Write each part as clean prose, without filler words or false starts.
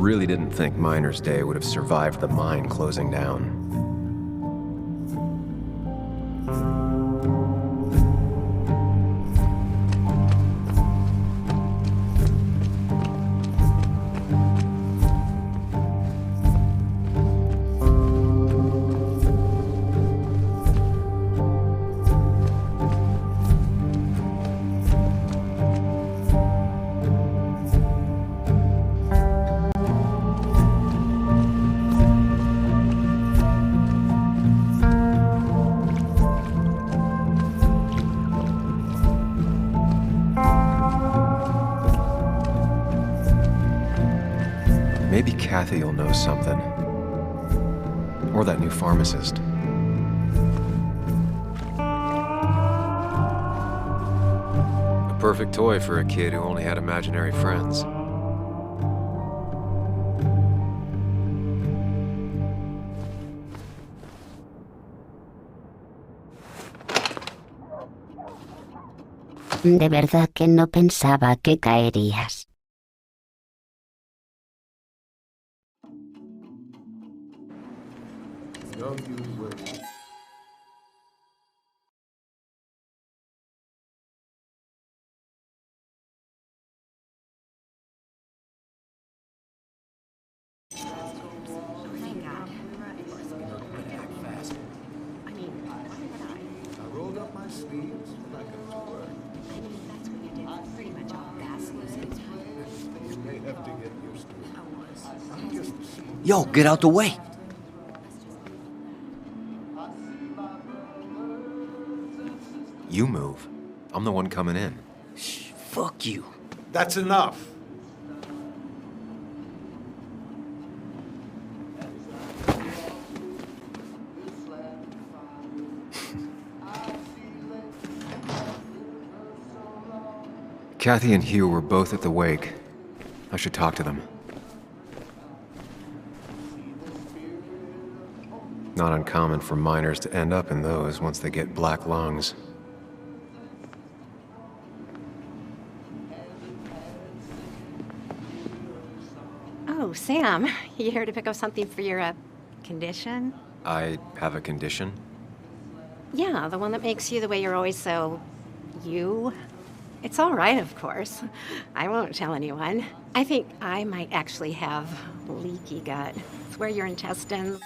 really didn't think Miner's Day would have survived the mine closing down. Maybe Kathy will know something. Or that new pharmacist. A perfect toy for a kid who only had imaginary friends. De verdad que no pensaba que caerías. Yo, get out the way! You move. I'm the one coming in. Shh, fuck you. That's enough. Kathy and Hugh were both at the wake. I should talk to them. Not uncommon for miners to end up in those once they get black lungs. Oh, Sam, you here to pick up something for your, condition? I have a condition? Yeah, the one that makes you the way you're always so... you? It's all right, of course. I won't tell anyone. I think I might actually have leaky gut. It's where your intestines...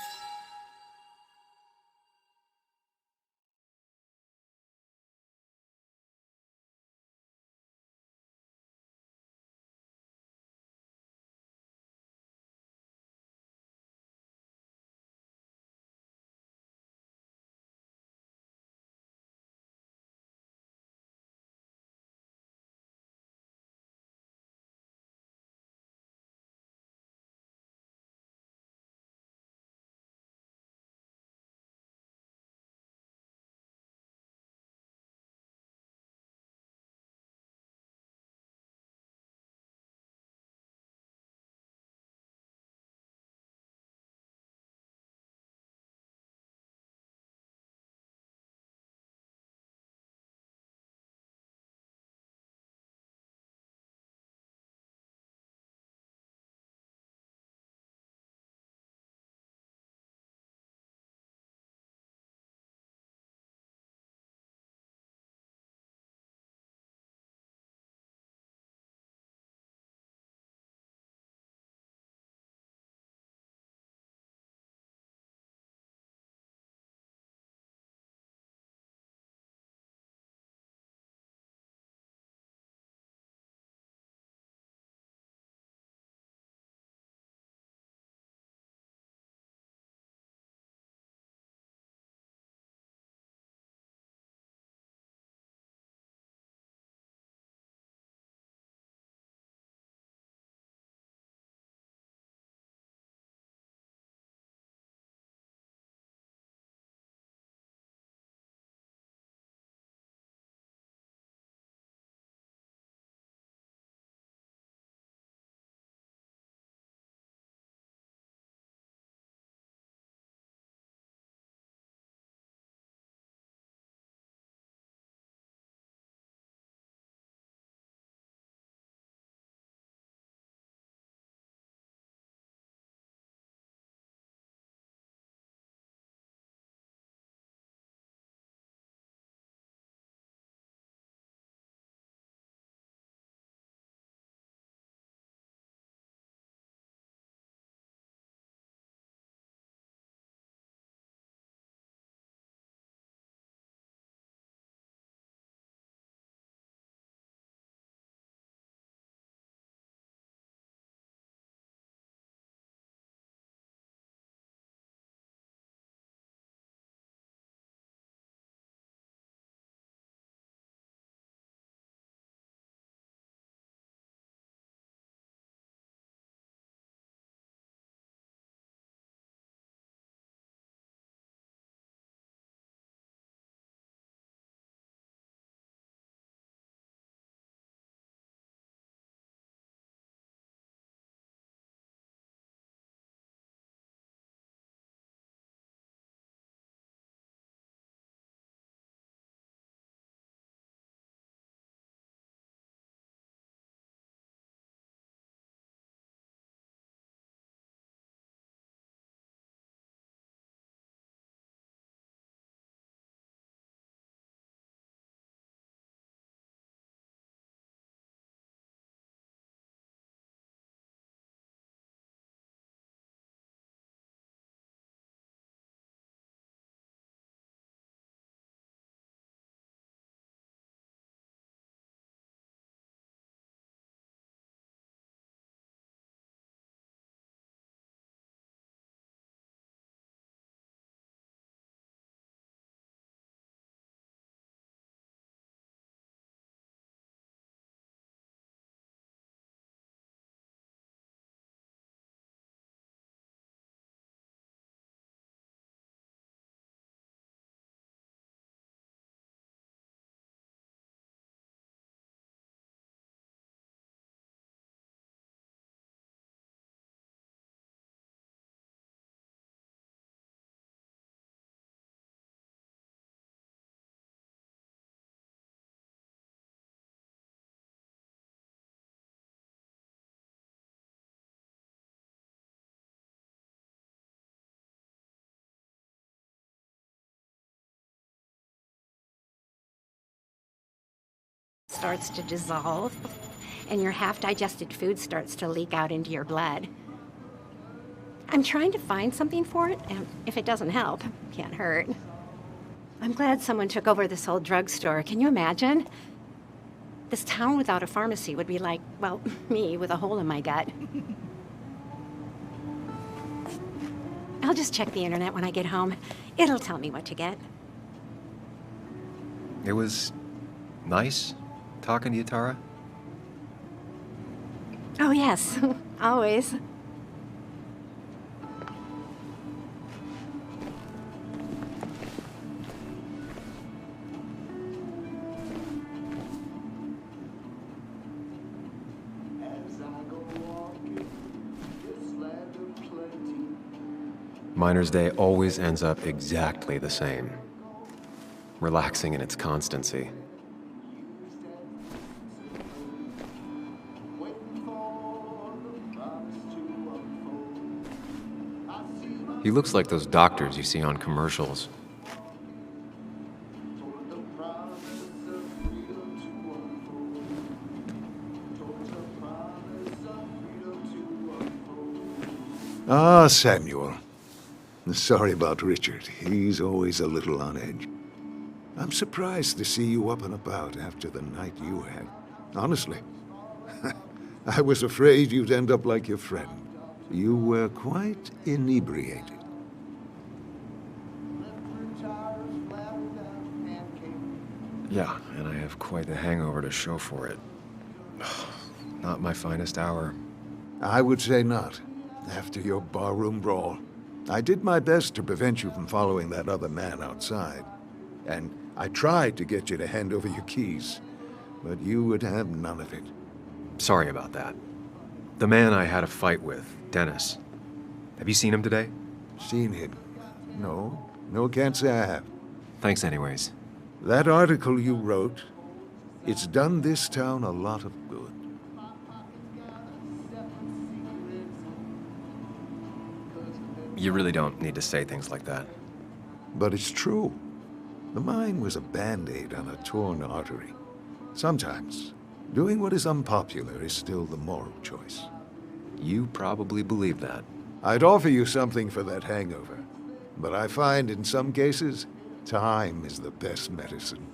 starts to dissolve, and your half-digested food starts to leak out into your blood. I'm trying to find something for it, and if it doesn't help, can't hurt. I'm glad someone took over this old drugstore. Can you imagine? This town without a pharmacy would be like, well, me with a hole in my gut. I'll just check the internet when I get home. It'll tell me what to get. It was nice talking to you, Tara. Oh, yes, always. Miner's Day always ends up exactly the same. Relaxing in its constancy. He looks like those doctors you see on commercials. Ah, Samuel. Sorry about Richard. He's always a little on edge. I'm surprised to see you up and about after the night you had. Honestly. I was afraid you'd end up like your friend. You were quite inebriated. Yeah, and I have quite the hangover to show for it. Not my finest hour. I would say not. After your barroom brawl. I did my best to prevent you from following that other man outside. And I tried to get you to hand over your keys. But you would have none of it. Sorry about that. The man I had a fight with, Dennis. Have you seen him today? Seen him? No. No, can't say I have. Thanks anyways. That article you wrote, it's done this town a lot of good. You really don't need to say things like that. But it's true. The mine was a band-aid on a torn artery. Sometimes, doing what is unpopular is still the moral choice. You probably believe that. I'd offer you something for that hangover, but I find in some cases, time is the best medicine.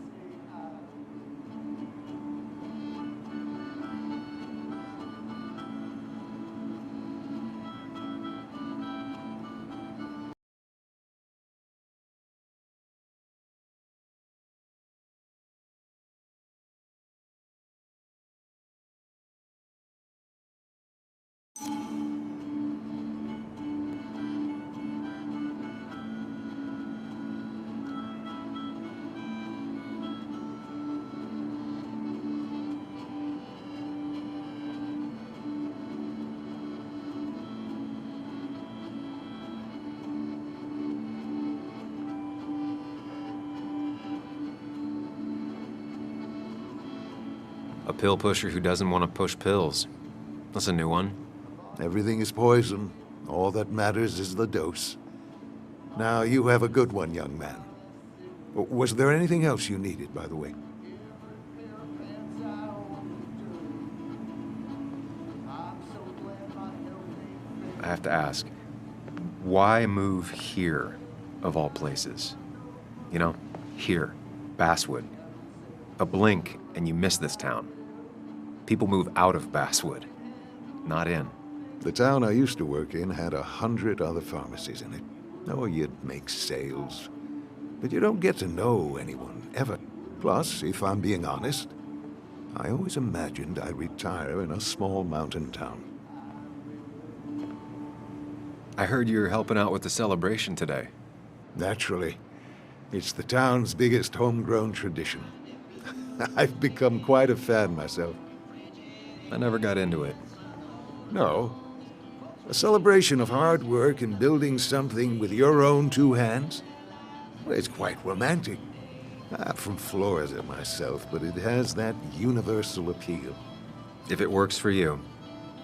A pill pusher who doesn't want to push pills. That's a new one. Everything is poison. All that matters is the dose. Now, you have a good one, young man. Was there anything else you needed, by the way? I have to ask, why move here, of all places? You know, here, Basswood. A blink and you miss this town. People move out of Basswood, not in. The town I used to work in had 100 other pharmacies in it. Oh, you'd make sales. But you don't get to know anyone, ever. Plus, if I'm being honest, I always imagined I'd retire in a small mountain town. I heard you're helping out with the celebration today. Naturally. It's the town's biggest homegrown tradition. I've become quite a fan myself. I never got into it. No. A celebration of hard work and building something with your own two hands? Well, it's quite romantic. I'm from Florida myself, but it has that universal appeal. If it works for you.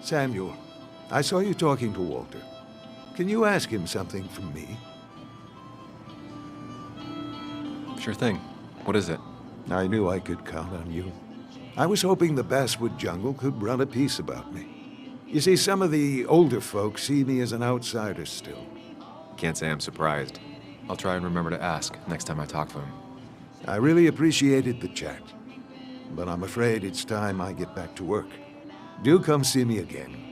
Samuel, I saw you talking to Walter. Can you ask him something from me? Sure thing. What is it? I knew I could count on you. I was hoping the Basswood jungle could run a piece about me. You see, some of the older folks see me as an outsider still. Can't say I'm surprised. I'll try and remember to ask next time I talk to him. I really appreciated the chat, but I'm afraid it's time I get back to work. Do come see me again.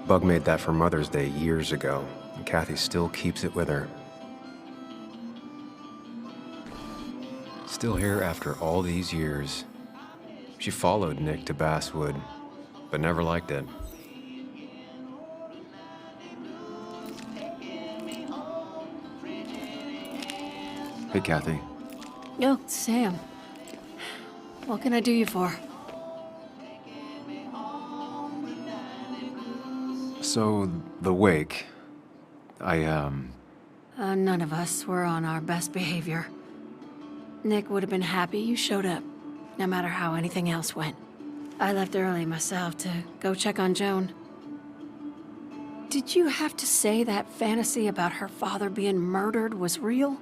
Bug made that for Mother's Day years ago, and Kathy still keeps it with her. Still here after all these years. She followed Nick to Basswood, but never liked it. Hey, Kathy. Oh, Sam. What can I do you for? So, the wake, None of us were on our best behavior. Nick would have been happy you showed up, no matter how anything else went. I left early myself to go check on Joan. Did you have to say that fantasy about her father being murdered was real?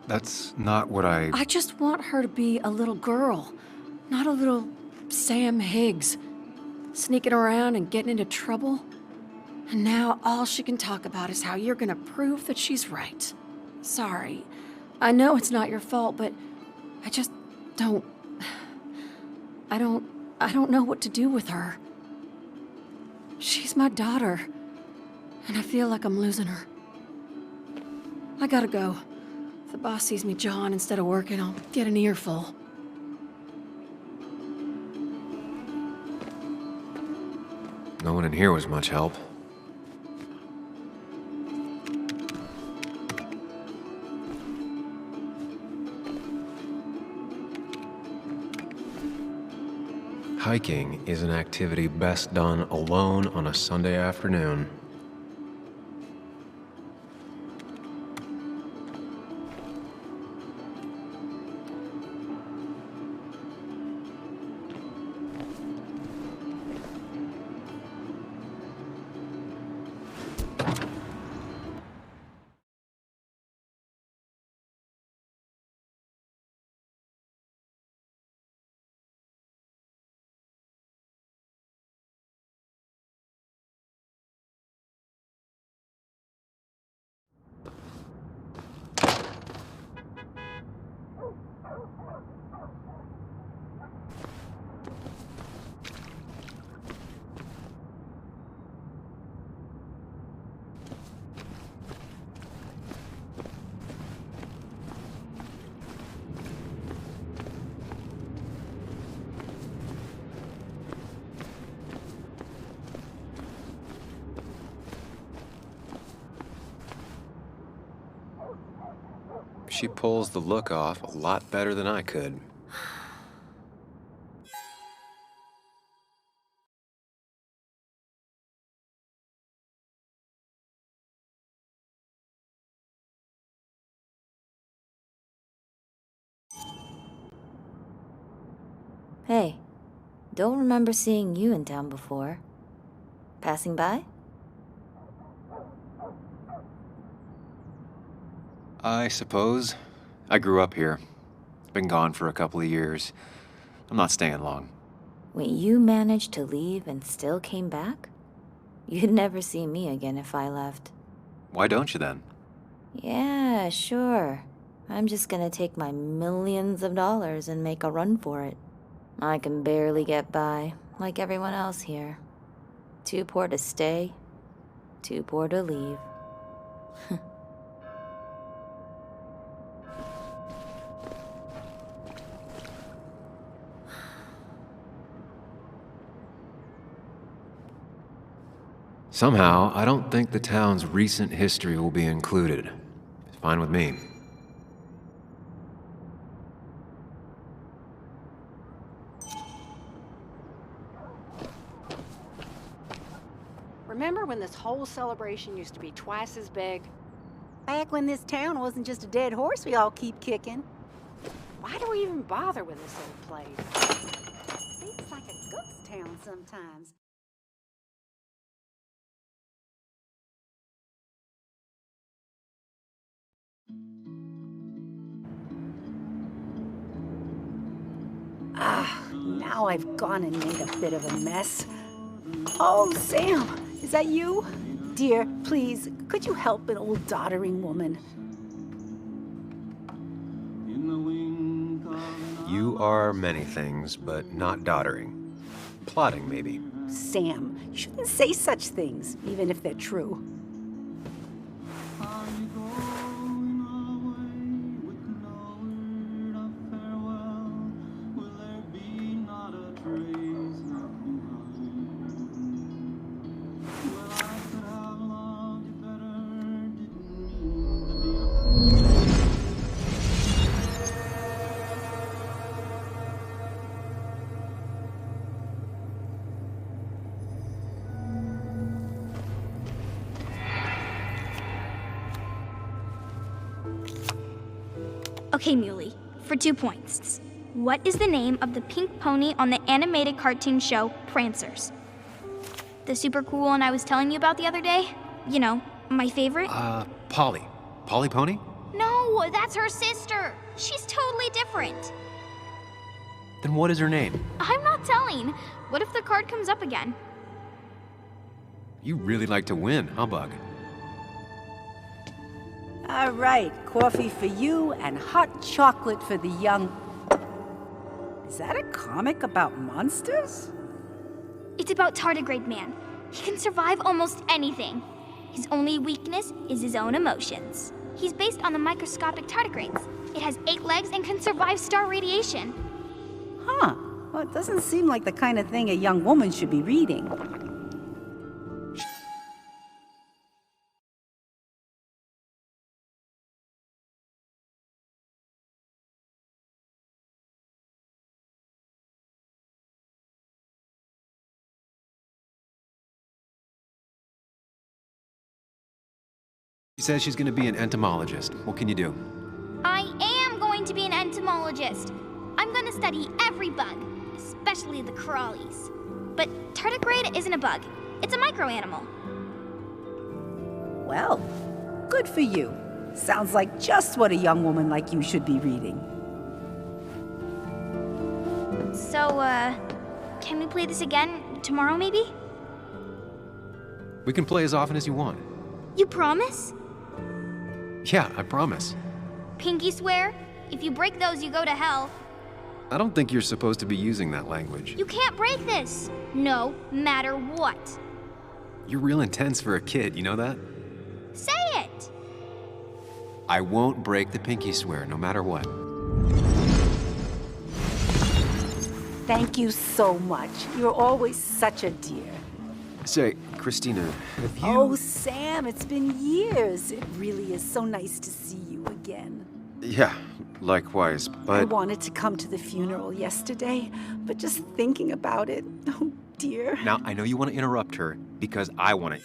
That's not what I just want her to be a little girl, not a little Sam Higgs, sneaking around and getting into trouble. And now all she can talk about is how you're gonna prove that she's right. Sorry. I know it's not your fault, but I just don't... I don't know what to do with her. She's my daughter, and I feel like I'm losing her. I gotta go. If the boss sees me jawing instead of working, I'll get an earful. No one in here was much help. Hiking is an activity best done alone on a Sunday afternoon. She pulls the look off a lot better than I could. Hey, don't remember seeing you in town before. Passing by? I suppose. I grew up here. Been gone for a couple of years. I'm not staying long. Wait, you managed to leave and still came back? You'd never see me again if I left. Why don't you then? Yeah, sure. I'm just gonna take my millions of dollars and make a run for it. I can barely get by, like everyone else here. Too poor to stay, too poor to leave. Somehow, I don't think the town's recent history will be included. It's fine with me. Remember when this whole celebration used to be twice as big? Back when this town wasn't just a dead horse we all keep kicking. Why do we even bother with this old place? Seems like a ghost town sometimes. Now I've gone and made a bit of a mess. Oh, Sam, is that you? Dear, please, could you help an old doddering woman? You are many things, but not doddering. Plotting, maybe. Sam, you shouldn't say such things, even if they're true. Okay, Muley, for 2 points. What is the name of the pink pony on the animated cartoon show Prancers? The super cool one I was telling you about the other day? You know, my favorite? Polly. Polly Pony? No, that's her sister. She's totally different. Then what is her name? I'm not telling. What if the card comes up again? You really like to win, huh, Bug? All right, coffee for you and hot chocolate for the young... Is that a comic about monsters? It's about Tardigrade Man. He can survive almost anything. His only weakness is his own emotions. He's based on the microscopic tardigrades. It has 8 legs and can survive star radiation. Huh. Well, it doesn't seem like the kind of thing a young woman should be reading. She says she's gonna be an entomologist. What can you do? I am going to be an entomologist. I'm going to study every bug, especially the crawlies. But tardigrade isn't a bug. It's a microanimal. Well, good for you. Sounds like just what a young woman like you should be reading. So, can we play this again tomorrow, maybe? We can play as often as you want. You promise? Yeah, I promise. Pinky swear? If you break those, you go to hell. I don't think you're supposed to be using that language. You can't break this. No matter what. You're real intense for a kid, you know that? Say it! I won't break the pinky swear, no matter what. Thank you so much. You're always such a dear. Say, Christina, have you... Oh, Sam, it's been years. It really is so nice to see you again. Yeah, likewise, but... I wanted to come to the funeral yesterday, but just thinking about it, oh dear. Now, I know you want to interrupt her, because I want to...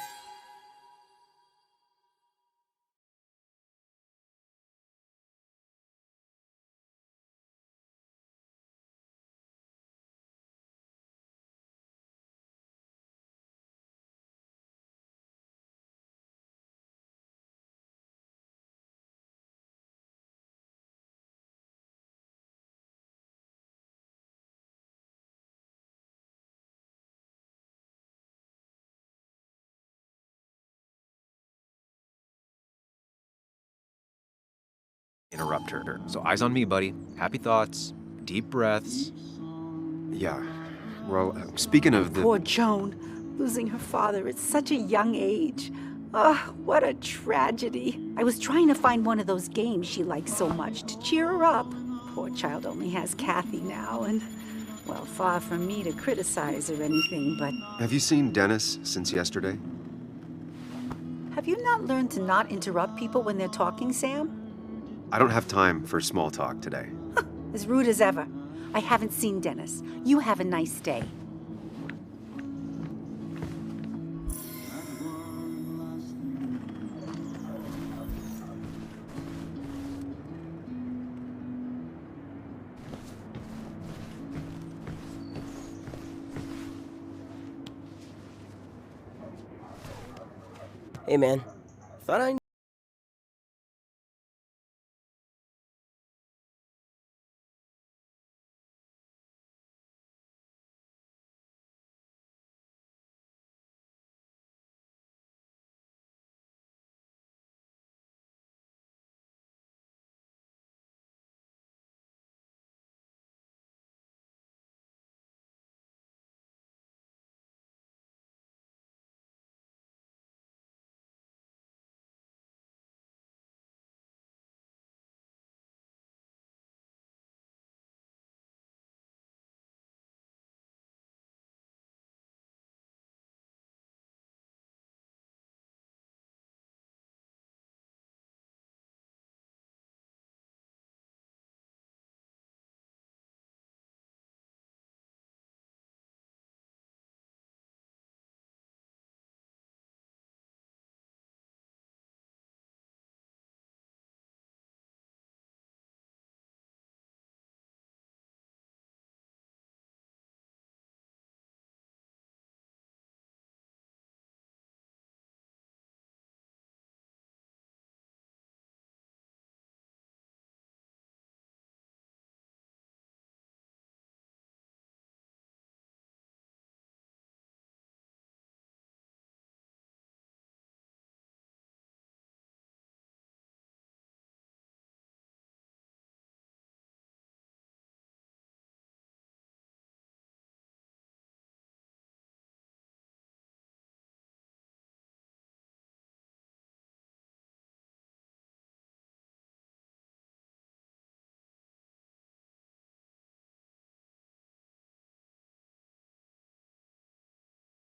interrupt her. So eyes on me, buddy. Happy thoughts, deep breaths. Yeah, well, speaking of the... Poor Joan, losing her father at such a young age. Ah, what a tragedy. I was trying to find one of those games she likes so much to cheer her up. Poor child only has Kathy now, and, well, far from me to criticize or anything, but... Have you seen Dennis since yesterday? Have you not learned to not interrupt people when they're talking, Sam? I don't have time for small talk today. As rude as ever. I haven't seen Dennis. You have a nice day. Hey man, thought I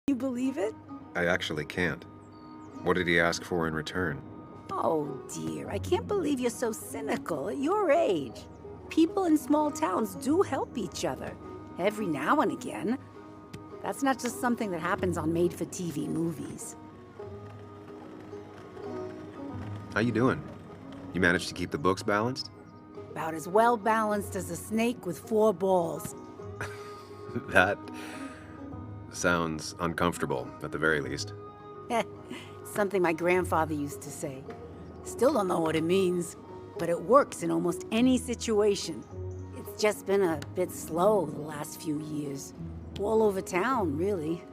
You believe it? I actually can't. What did he ask for in return? Oh dear, I can't believe you're so cynical at your age. People in small towns do help each other, every now and again. That's not just something that happens on made-for-TV movies. How you doing? You managed to keep the books balanced? About as well balanced as a snake with 4 balls. That sounds uncomfortable, at the very least. Something my grandfather used to say. Still don't know what it means, but it works in almost any situation. It's just been a bit slow the last few years. All over town, really.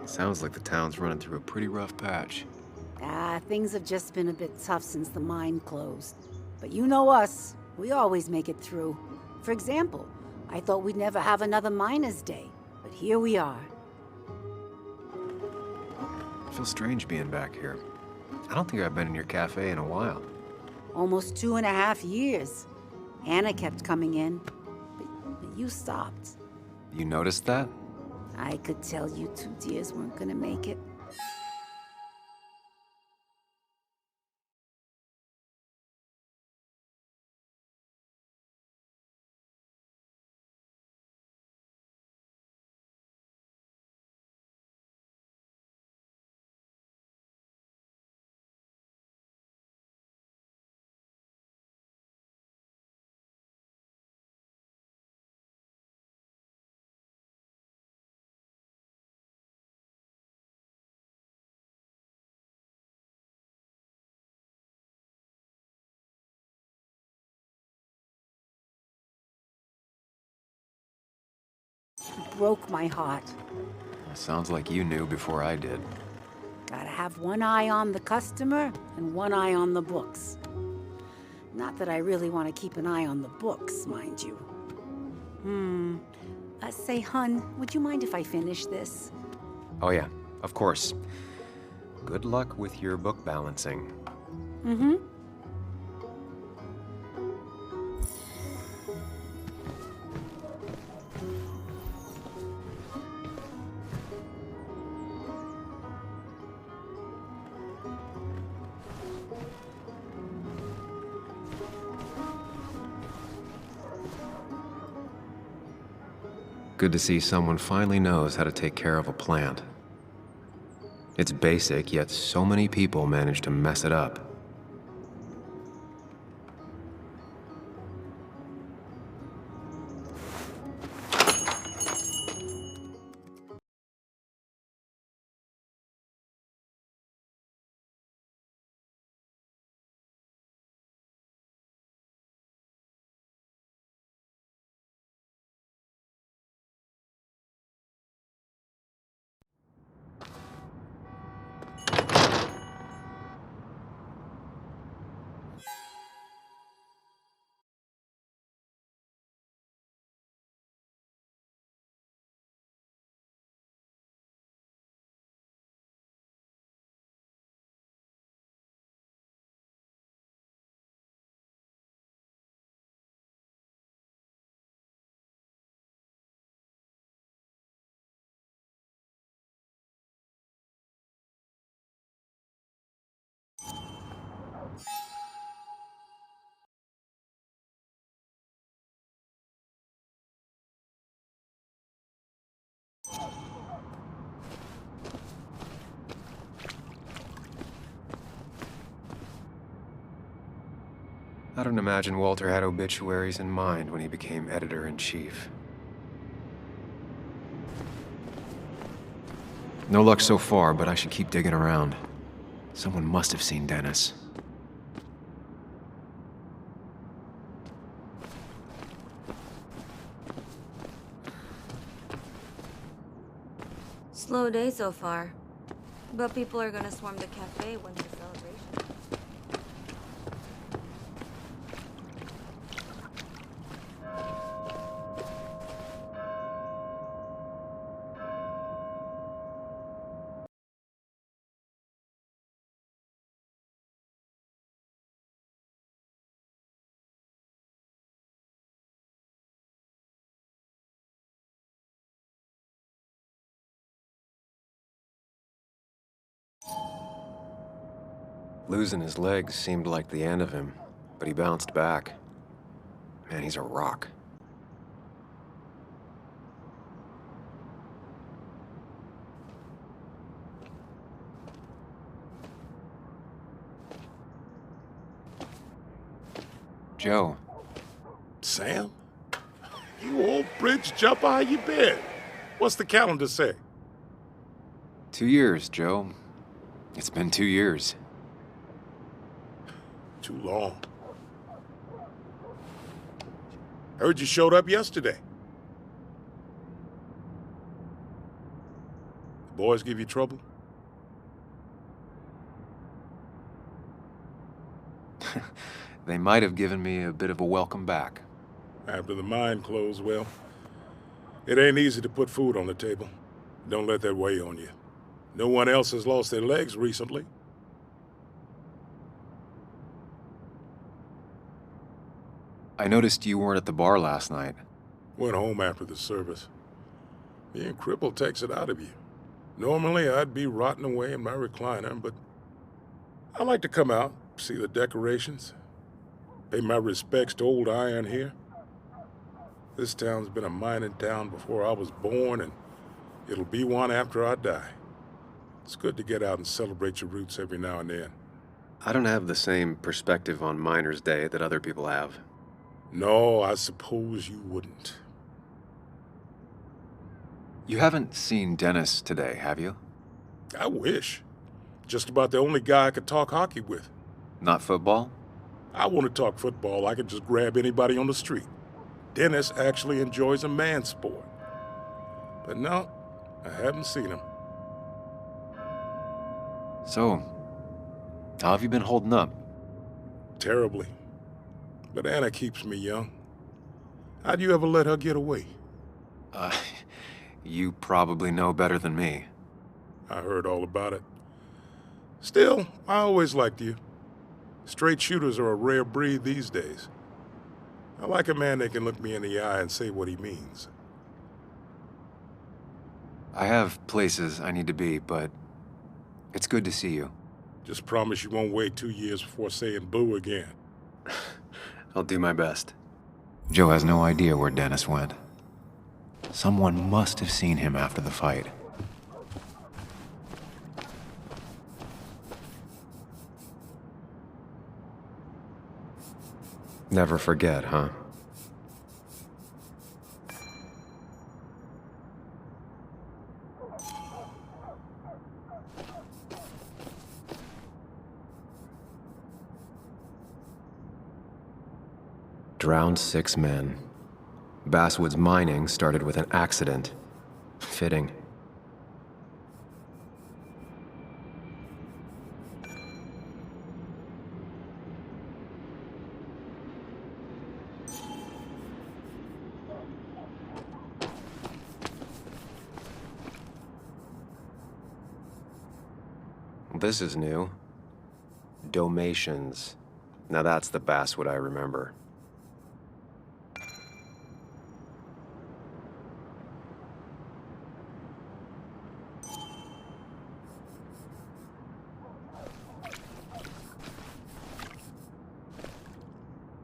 Sounds like the town's running through a pretty rough patch. Things have just been a bit tough since the mine closed. But you know us, we always make it through. For example, I thought we'd never have another Miners' Day, but here we are. It feels strange being back here. I don't think I've been in your cafe in a while. Almost 2.5 years. Anna kept coming in, but you stopped. You noticed that? I could tell you 2 dears weren't gonna make it. It broke my heart. Sounds like you knew before I did. Gotta have one eye on the customer and one eye on the books. Not that I really want to keep an eye on the books, mind you. Say, hun, would you mind if I finish this? Oh yeah, of course. Good luck with your book balancing. Mm-hmm. Good to see someone finally knows how to take care of a plant. It's basic, yet so many people manage to mess it up. I don't imagine Walter had obituaries in mind when he became editor-in-chief. No luck so far, but I should keep digging around. Someone must have seen Dennis. Slow day so far. But people are gonna swarm the cafe when the celebration. Losing his legs seemed like the end of him, but he bounced back. Man, he's a rock. Joe. Sam? You old bridge jumper, how you been? What's the calendar say? 2 years, Joe. It's been 2 years. Too long. Heard you showed up yesterday. The boys give you trouble? They might have given me a bit of a welcome back. After the mine closed, well, it ain't easy to put food on the table. Don't let that weigh on you. No one else has lost their legs recently. I noticed you weren't at the bar last night. Went home after the service. Being crippled takes it out of you. Normally, I'd be rotting away in my recliner, but I like to come out, see the decorations, pay my respects to old iron here. This town's been a mining town before I was born, and it'll be one after I die. It's good to get out and celebrate your roots every now and then. I don't have the same perspective on Miners' Day that other people have. No, I suppose you wouldn't. You haven't seen Dennis today, have you? I wish. Just about the only guy I could talk hockey with. Not football? I want to talk football. I could just grab anybody on the street. Dennis actually enjoys a man's sport. But no, I haven't seen him. So, how have you been holding up? Terribly. But Anna keeps me young. How'd you ever let her get away? You probably know better than me. I heard all about it. Still, I always liked you. Straight shooters are a rare breed these days. I like a man that can look me in the eye and say what he means. I have places I need to be, but it's good to see you. Just promise you won't wait 2 years before saying boo again. I'll do my best. Joe has no idea where Dennis went. Someone must have seen him after the fight. Never forget, huh? Drowned 6 men. Basswood's mining started with an accident. Fitting. This is new. Domations. Now that's the Basswood I remember.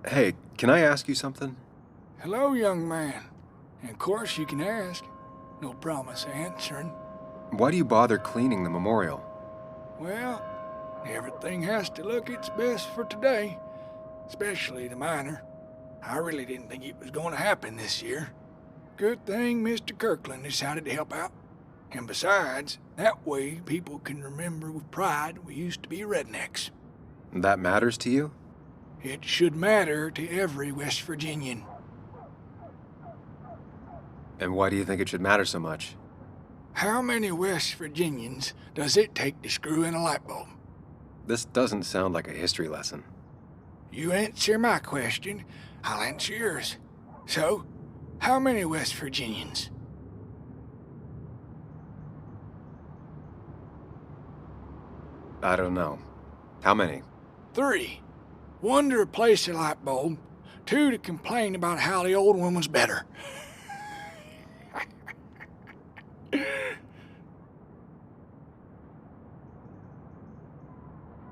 Hey, can I ask you something? Hello, young man. And of course you can ask. No promise answering. Why do you bother cleaning the memorial? Well, everything has to look its best for today. especially the miner. I really didn't think it was going to happen this year. Good thing Mr. Kirkland decided to help out. And besides, that way people can remember with pride we used to be rednecks. That matters to you? It should matter to every West Virginian. And why do you think it should matter so much? How many West Virginians does it take to screw in a light bulb? This doesn't sound like a history lesson. You answer my question, I'll answer yours. So, how many West Virginians? I don't know. How many? 3. 1 to replace the light bulb, 2 to complain about how the old one was better.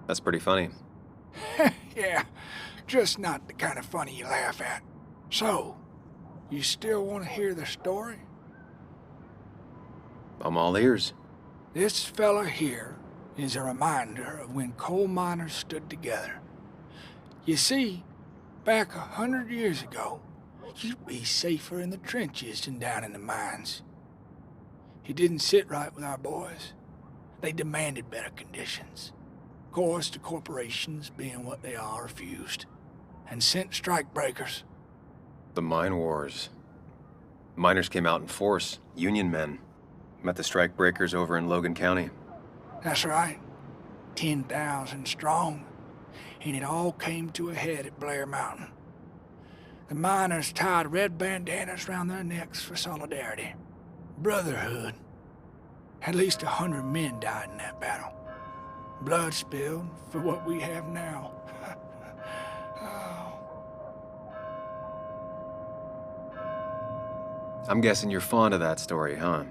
That's pretty funny. Yeah, just not the kind of funny you laugh at. So, you still want to hear the story? I'm all ears. This fella here is a reminder of when coal miners stood together. You see, back 100 years ago, you'd be safer in the trenches than down in the mines. It didn't sit right with our boys. They demanded better conditions. Of course, the corporations, being what they are, refused, and sent strikebreakers. The mine wars. Miners came out in force, Union men. Met the strikebreakers over in Logan County. That's right. 10,000 strong. And it all came to a head at Blair Mountain. The miners tied red bandanas around their necks for solidarity. Brotherhood. At least 100 men died in that battle. Blood spilled for what we have now. Oh. I'm guessing you're fond of that story, huh?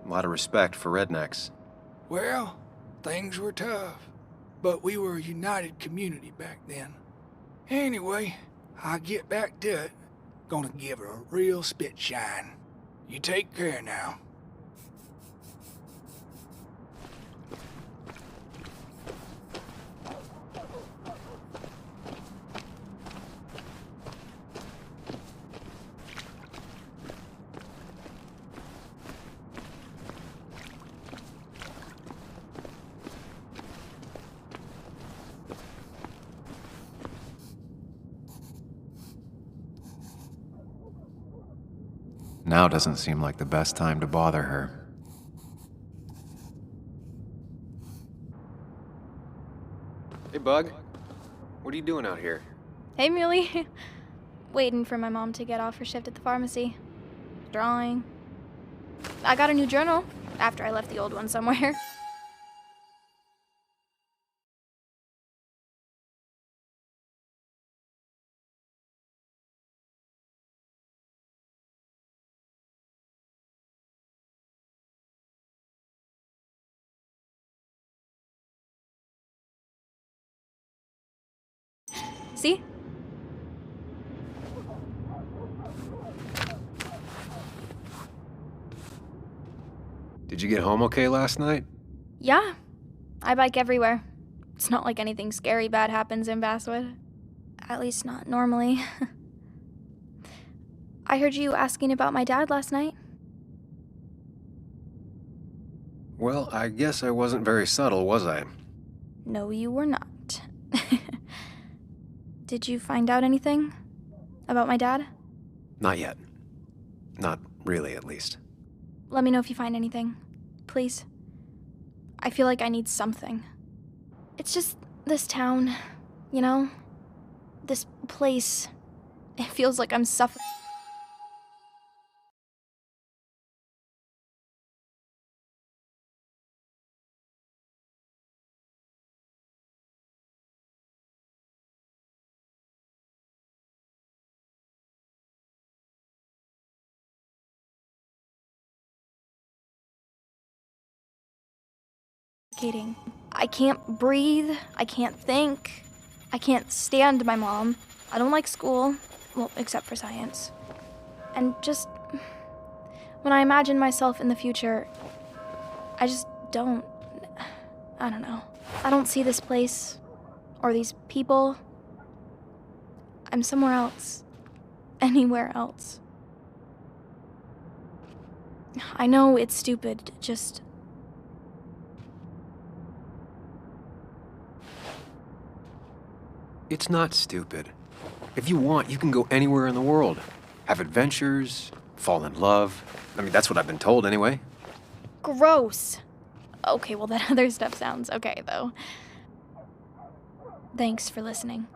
A lot of respect for rednecks. Well, things were tough, but we were a united community back then. Anyway, I'll get back to it. Gonna give her a real spit shine. You take care now. Now doesn't seem like the best time to bother her. Hey, Bug. What are you doing out here? Hey, Muley. Waiting for my mom to get off her shift at the pharmacy. Drawing. I got a new journal after I left the old one somewhere. See? Did you get home okay last night? Yeah. I bike everywhere. It's not like anything scary bad happens in Basswood. At least not normally. I heard you asking about my dad last night. Well, I guess I wasn't very subtle, was I? No, you were not. Did you find out anything about my dad? Not yet. Not really, at least. Let me know if you find anything. Please. I feel like I need something. It's just this town, you know? This place. It feels like I'm suffering. I can't breathe. I can't think. I can't stand my mom. I don't like school. Well, except for science. And just when I imagine myself in the future, I just don't. I don't know. I don't see this place or these people I'm somewhere else. Anywhere else. I know it's stupid, just... It's not stupid. If you want, you can go anywhere in the world. Have adventures, fall in love. I mean, that's what I've been told anyway. Gross. Okay, well, that other stuff sounds okay, though. Thanks for listening.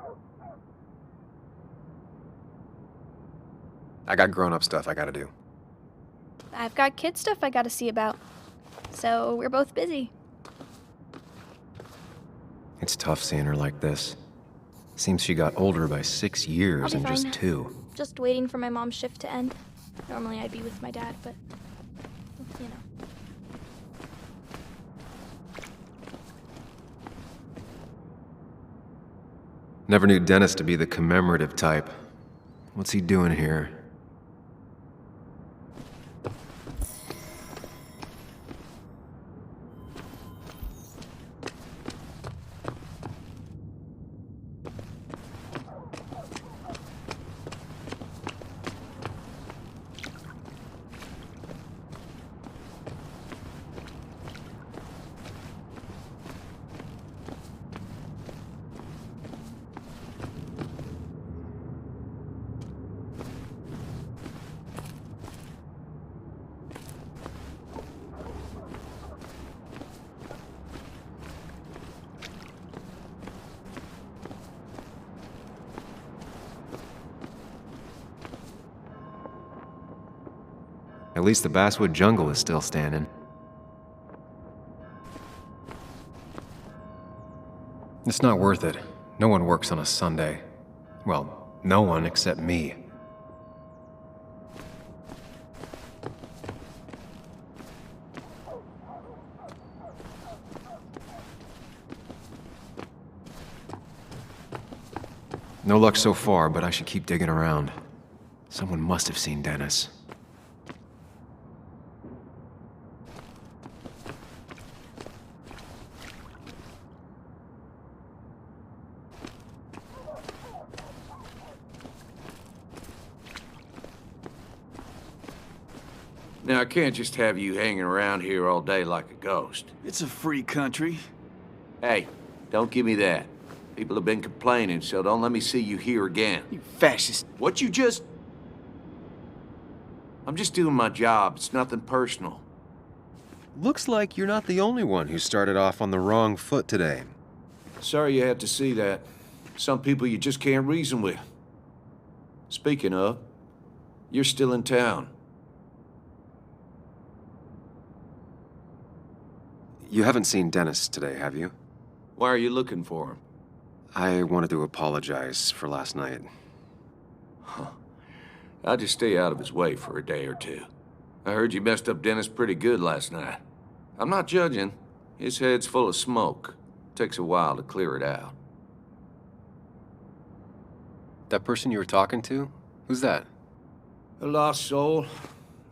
I got grown-up stuff I gotta do. I've got kid stuff I gotta see about. So we're both busy. It's tough seeing her like this. Seems she got older by 6 years I'll be in just fine. 2. Just waiting for my mom's shift to end. Normally I'd be with my dad, but, you know. Never knew Dennis to be the commemorative type. What's he doing here? At least the basswood jungle is still standing. It's not worth it. No one works on a Sunday. Well, no one except me. No luck so far, but I should keep digging around. Someone must have seen Dennis. Now, I can't just have you hanging around here all day like a ghost. It's a free country. Hey, don't give me that. People have been complaining, so don't let me see you here again. You fascist. What you just... I'm just doing my job. It's nothing personal. Looks like you're not the only one who started off on the wrong foot today. Sorry you had to see that. Some people you just can't reason with. Speaking of, you're still in town. You haven't seen Dennis today, have you? Why are you looking for him? I wanted to apologize for last night. Huh. I'll just stay out of his way for a day or two. I heard you messed up Dennis pretty good last night. I'm not judging. His head's full of smoke. Takes a while to clear it out. That person you were talking to? Who's that? A lost soul.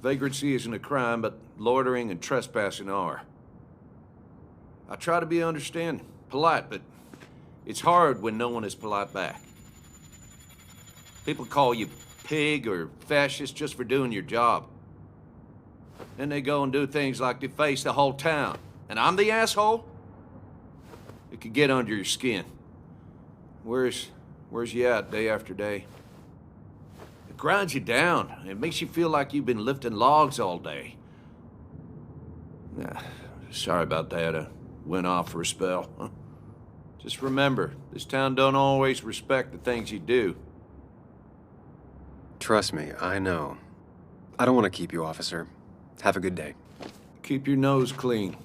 Vagrancy isn't a crime, but loitering and trespassing are. I try to be understanding, polite, but it's hard when no one is polite back. People call you pig or fascist just for doing your job. Then they go and do things like deface the whole town. And I'm the asshole? It could get under your skin. Where's you at day after day? It grinds you down. It makes you feel like you've been lifting logs all day. Sorry about that. I went off for a spell. Just remember, this town don't always respect the things you do. Trust me, I know. I don't want to keep you, officer. Have a good day. Keep your nose clean.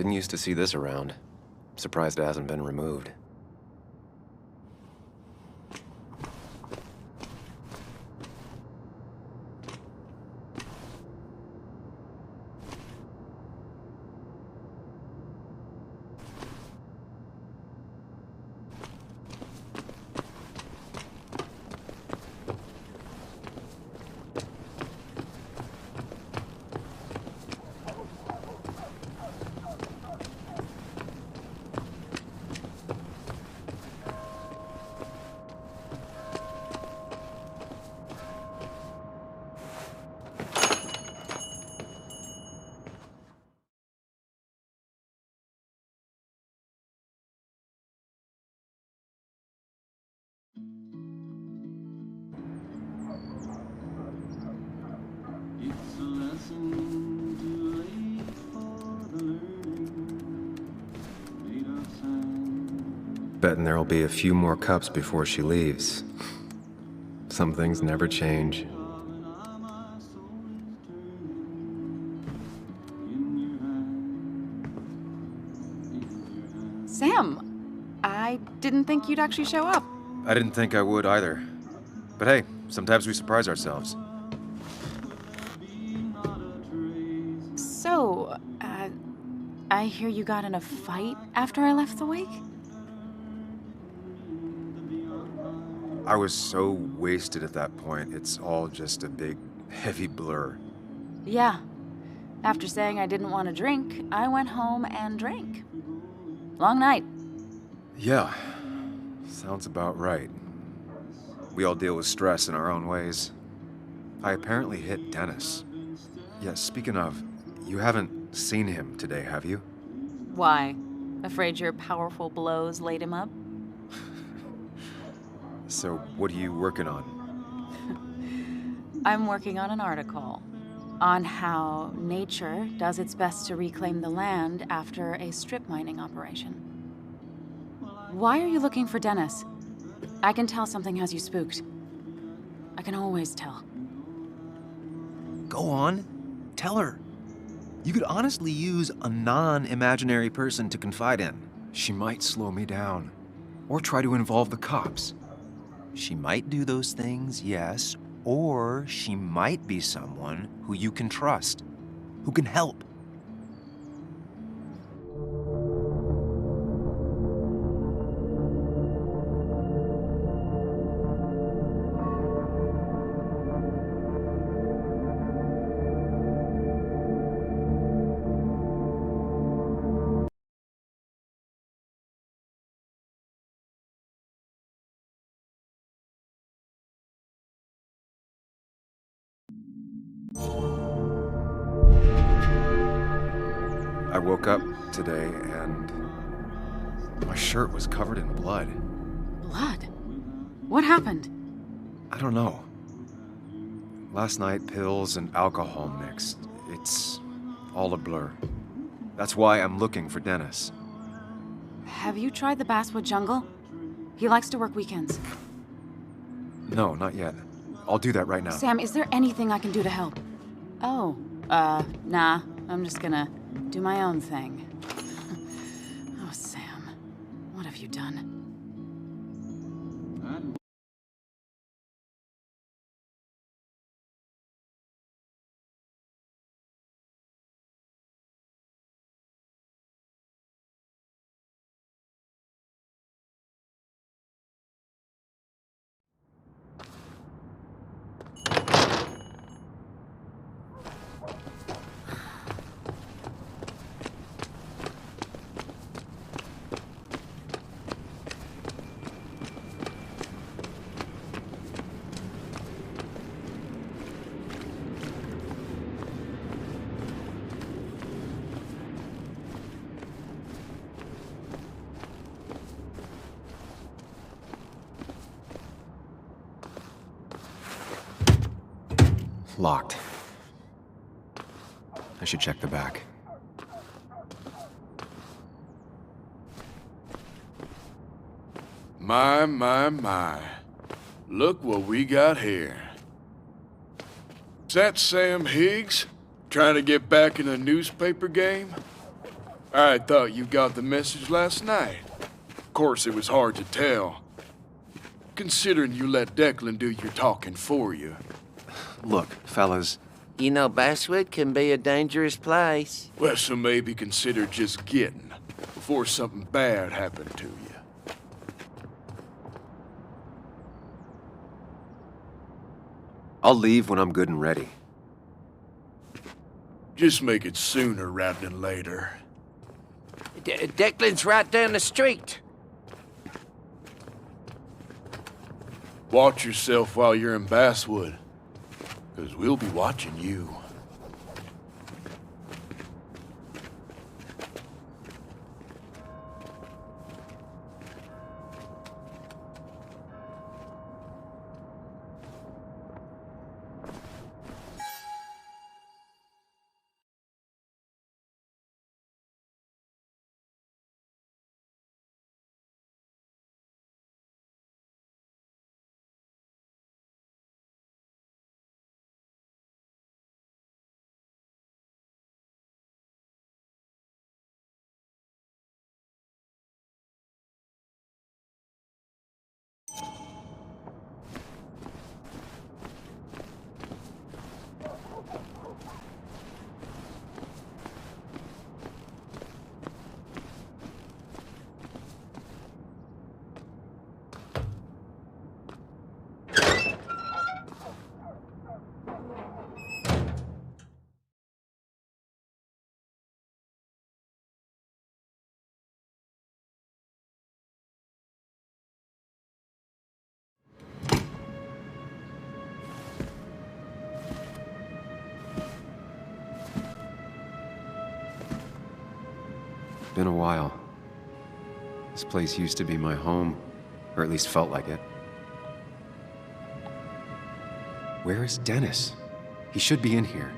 Didn't used to see this around. Surprised it hasn't been removed. Betting there'll be a few more cups before she leaves. Some things never change. Sam, I didn't think you'd actually show up. I didn't think I would either. But hey, sometimes we surprise ourselves. So, I hear you got in a fight after I left the wake? I was so wasted at that point, it's all just a big, heavy blur. Yeah. After saying I didn't want to drink, I went home and drank. Long night. Yeah, sounds about right. We all deal with stress in our own ways. I apparently hit Dennis. Yeah, speaking of, you haven't seen him today, have you? Why? Afraid your powerful blows laid him up? So, what are you working on? I'm working on an article on how nature does its best to reclaim the land after a strip mining operation. Why are you looking for Dennis? I can tell something has you spooked. I can always tell. Go on. Tell her. You could honestly use a non-imaginary person to confide in. She might slow me down. Or try to involve the cops. She might do those things, yes, or she might be someone who you can trust, who can help. I woke up today and my shirt was covered in blood. Blood? What happened? I don't know. Last night, pills and alcohol mixed. It's all a blur. That's why I'm looking for Dennis. Have you tried the Basswood Jungle? He likes to work weekends. No, not yet. I'll do that right now. Sam, is there anything I can do to help? Oh, nah. I'm just gonna do my own thing. Oh, Sam. What have you done? Locked. I should check the back. My. Look what we got here. Is that Sam Higgs? Trying to get back in the newspaper game? I thought you got the message last night. Of course, it was hard to tell, considering you let Declan do your talking for you. Look, fellas. You know, Basswood can be a dangerous place. Well, so maybe consider just getting before something bad happened to you. I'll leave when I'm good and ready. Just make it sooner rather than later. Declan's right down the street. Watch yourself while you're in Basswood, because we'll be watching you. Been a while. This place used to be my home, or at least felt like it. Where is Dennis? He should be in here.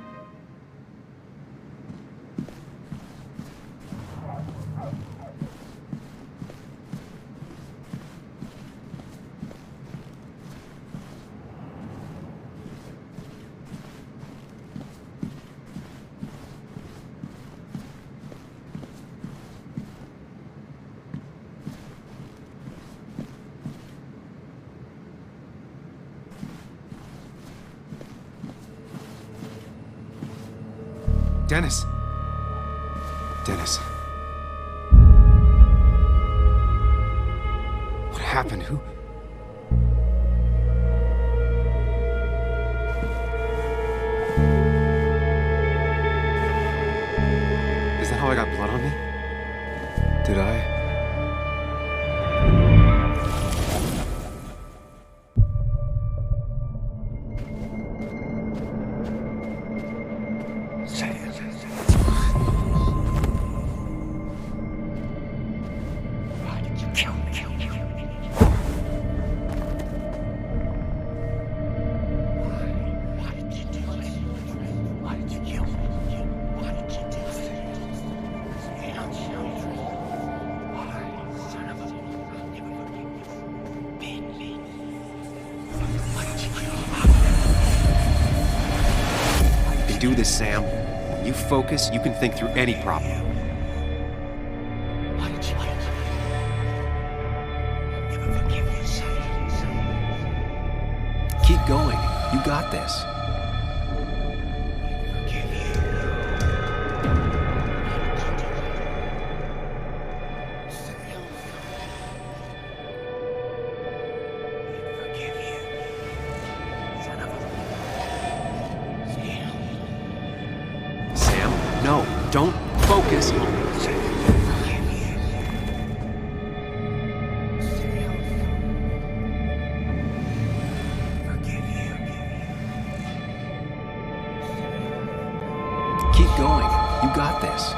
Dennis! Dennis. What happened? Who? Is that how I got blood on me? Did I? Do this, Sam. When you focus, you can think through any problem. Keep going. You got this. No, don't focus. Keep going. You got this.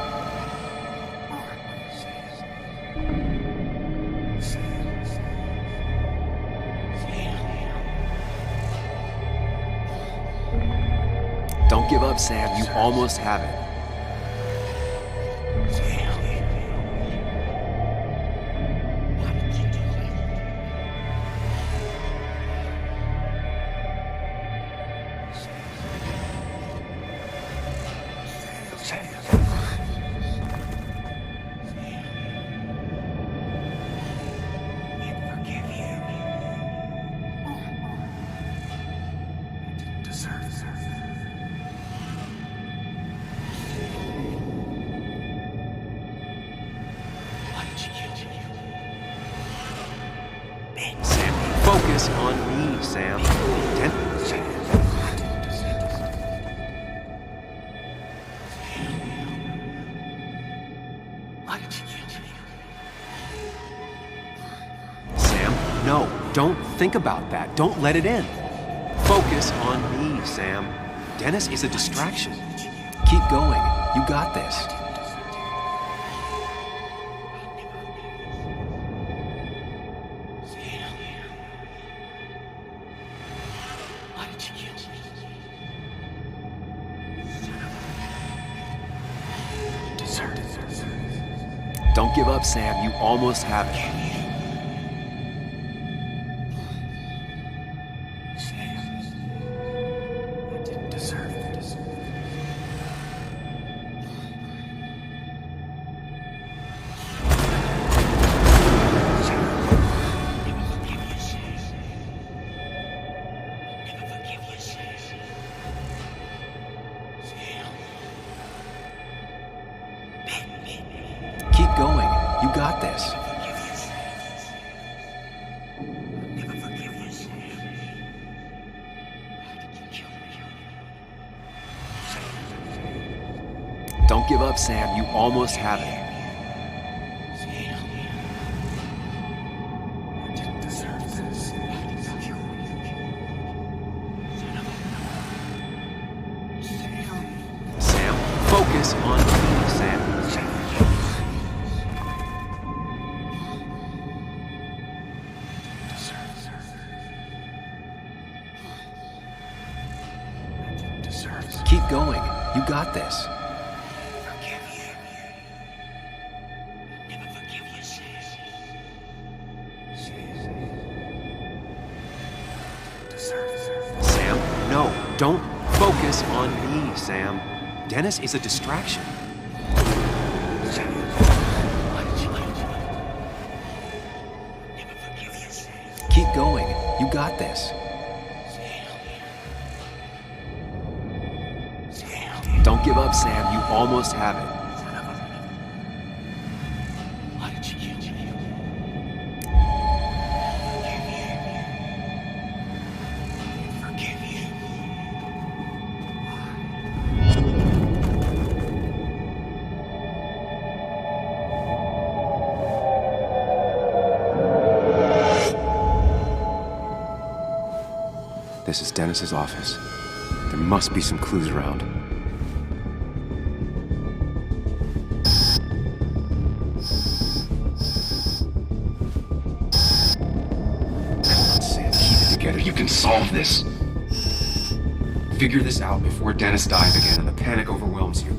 Don't give up, Sam. You almost have it. Sam. Why did you kill me? Sam, no. Don't think about that. Don't let it in. Focus on me, Sam. Dennis is a distraction. Keep going. You got this. Why did you kill me? Dessert. Don't give up, Sam. You almost have it. Keep going. You got this. Don't give up, Sam. You almost have it. Sam, focus on me, Sam. Keep going. You got this. Sam, no. Don't focus on me, Sam. Dennis is a distraction. Keep going. You got this. Don't give up, Sam. You almost have it. Why did you kill me? Forgive you. This is Dennis's office. There must be some clues around. You can solve this. Figure this out before Dennis dies again and the panic overwhelms you.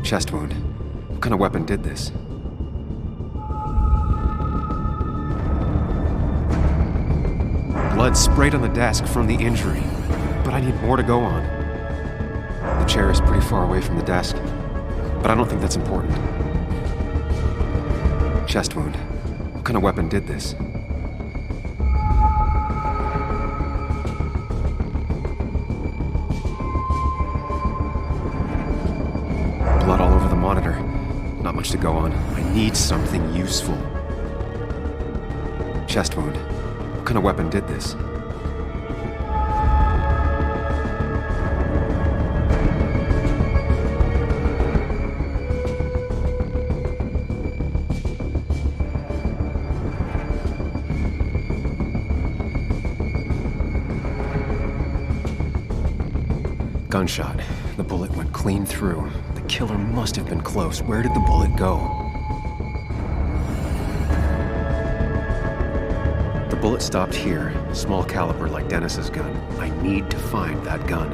Chest wound. What kind of weapon did this? Blood sprayed on the desk from the injury, but I need more to go on. The chair is pretty far away from the desk, but I don't think that's important. Chest wound. What kind of weapon did this? Blood all over the monitor. Not much to go on. I need something useful. Chest wound. What kind of weapon did this? Gunshot. The bullet went clean through. The killer must have been close. Where did the bullet go? The bullet stopped here. Small caliber like Dennis's gun. I need to find that gun.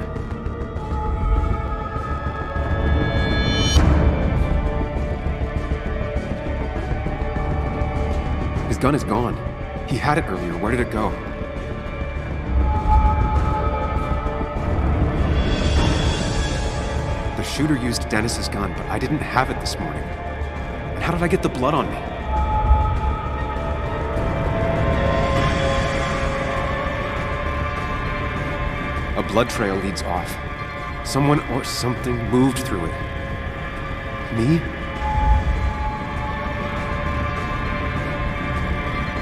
His gun is gone. He had it earlier. Where did it go? The shooter used Dennis's gun, but I didn't have it this morning. And how did I get the blood on me? A blood trail leads off. Someone or something moved through it. Me?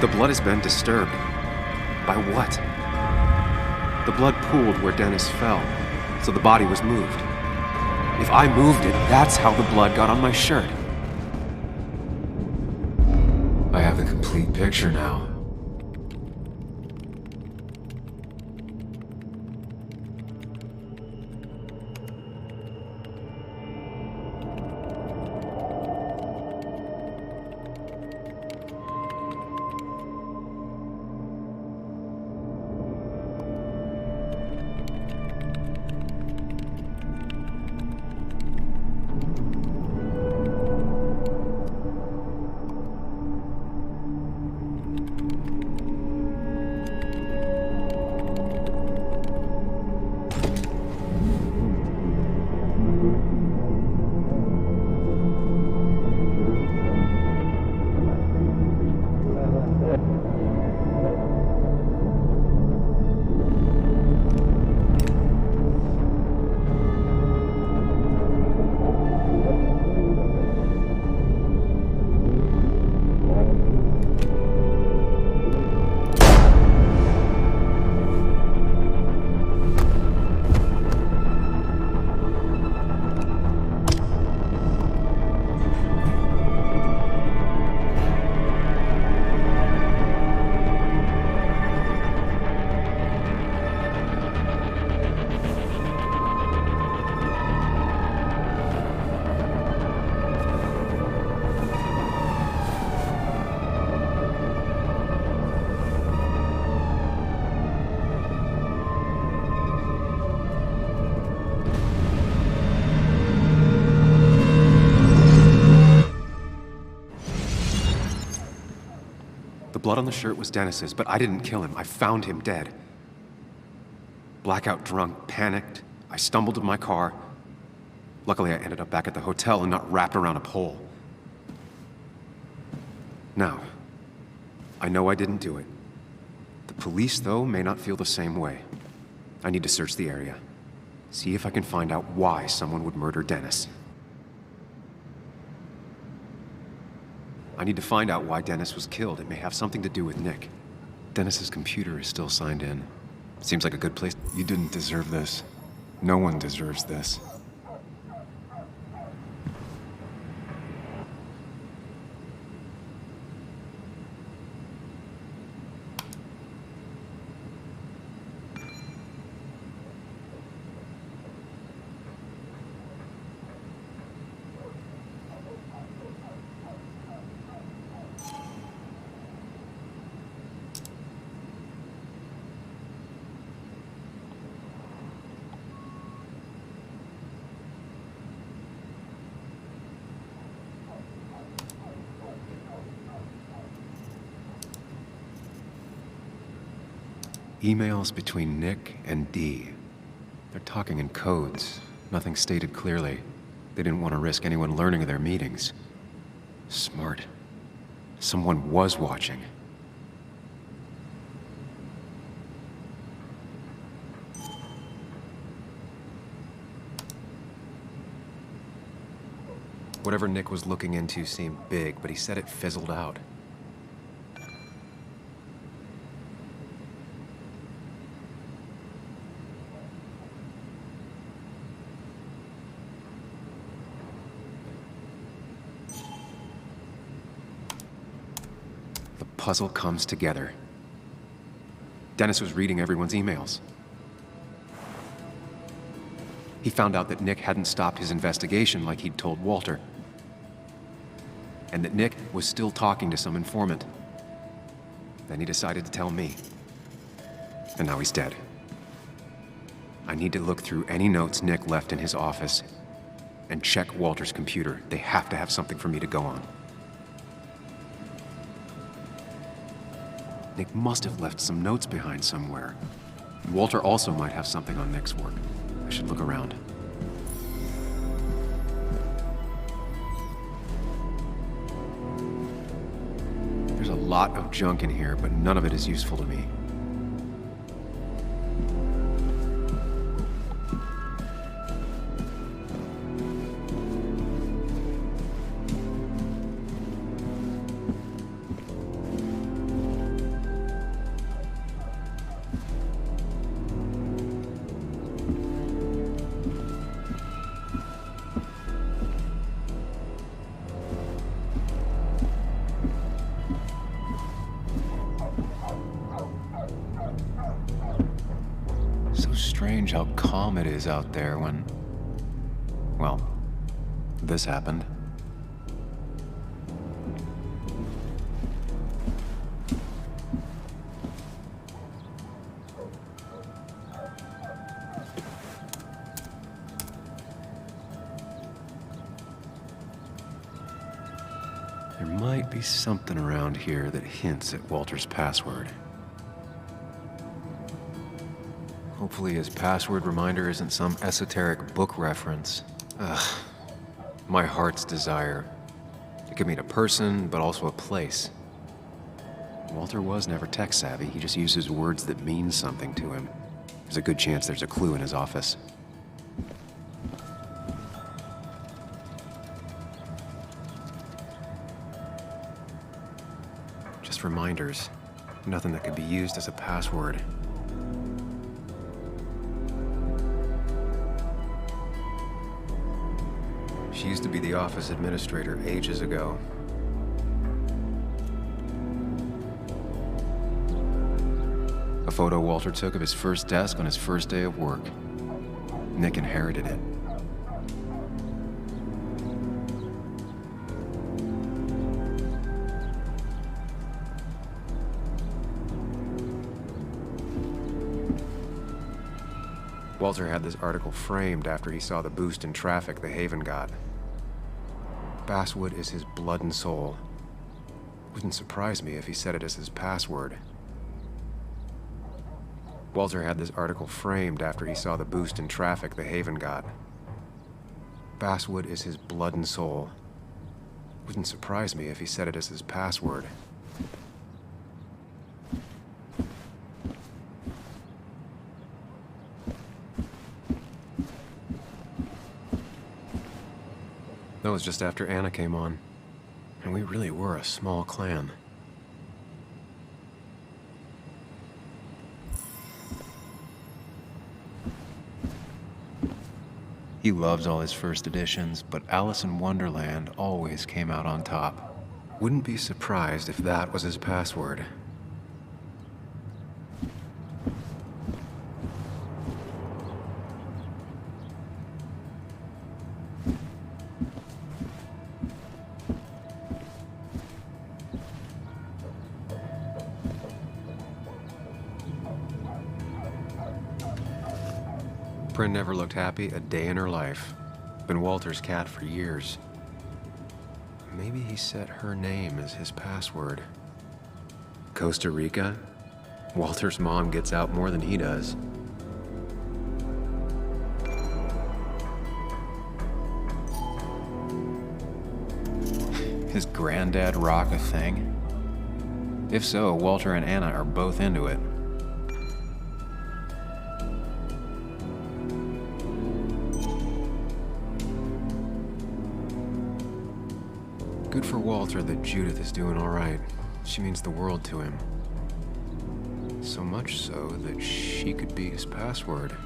The blood has been disturbed. By what? The blood pooled where Dennis fell, so the body was moved. If I moved it, that's how the blood got on my shirt. I have the complete picture now. The blood on the shirt was Dennis's, but I didn't kill him. I found him dead. Blackout drunk, panicked. I stumbled to my car. Luckily, I ended up back at the hotel and not wrapped around a pole. Now, I know I didn't do it. The police, though, may not feel the same way. I need to search the area. See if I can find out why someone would murder Dennis. I need to find out why Dennis was killed. It may have something to do with Nick. Dennis's computer is still signed in. Seems like a good place. You didn't deserve this. No one deserves this. Emails between Nick and Dee. They're talking in codes. Nothing stated clearly. They didn't want to risk anyone learning of their meetings. Smart. Someone was watching. Whatever Nick was looking into seemed big, but he said it fizzled out. Puzzle comes together. Dennis was reading everyone's emails. He found out that Nick hadn't stopped his investigation like he'd told Walter. And that Nick was still talking to some informant. Then he decided to tell me. And now he's dead. I need to look through any notes Nick left in his office and check Walter's computer. They have to have something for me to go on. Nick must have left some notes behind somewhere. Walter also might have something on Nick's work. I should look around. There's a lot of junk in here, but none of it is useful to me. strange how calm it is out there when, well, this happened. There might be something around here that hints at Walter's password. Hopefully his password reminder isn't some esoteric book reference. Ugh. My heart's desire. It could mean a person, but also a place. Walter was never tech savvy. He just uses words that mean something to him. There's a good chance there's a clue in his office. Just reminders. Nothing that could be used as a password. She used to be the office administrator ages ago. A photo Walter took of his first desk on his first day of work. Nick inherited it. Walter had this article framed after he saw the boost in traffic the Haven got. Basswood is his blood and soul. Wouldn't surprise me if he said it as his password. Walter had this article framed after he saw the boost in traffic the Haven got. Basswood is his blood and soul. Wouldn't surprise me if he said it as his password. That was just after Anna came on. And we really were a small clan. He loves all his first editions, but Alice in Wonderland always came out on top. Wouldn't be surprised if that was his password. Bryn never looked happy a day in her life. Been Walter's cat for years. Maybe he set her name as his password. Costa Rica? Walter's mom gets out more than he does. His granddad rock a thing? If so, Walter and Anna are both into it. Good for Walter that Judith is doing all right. She means the world to him. So much so that she could be his password.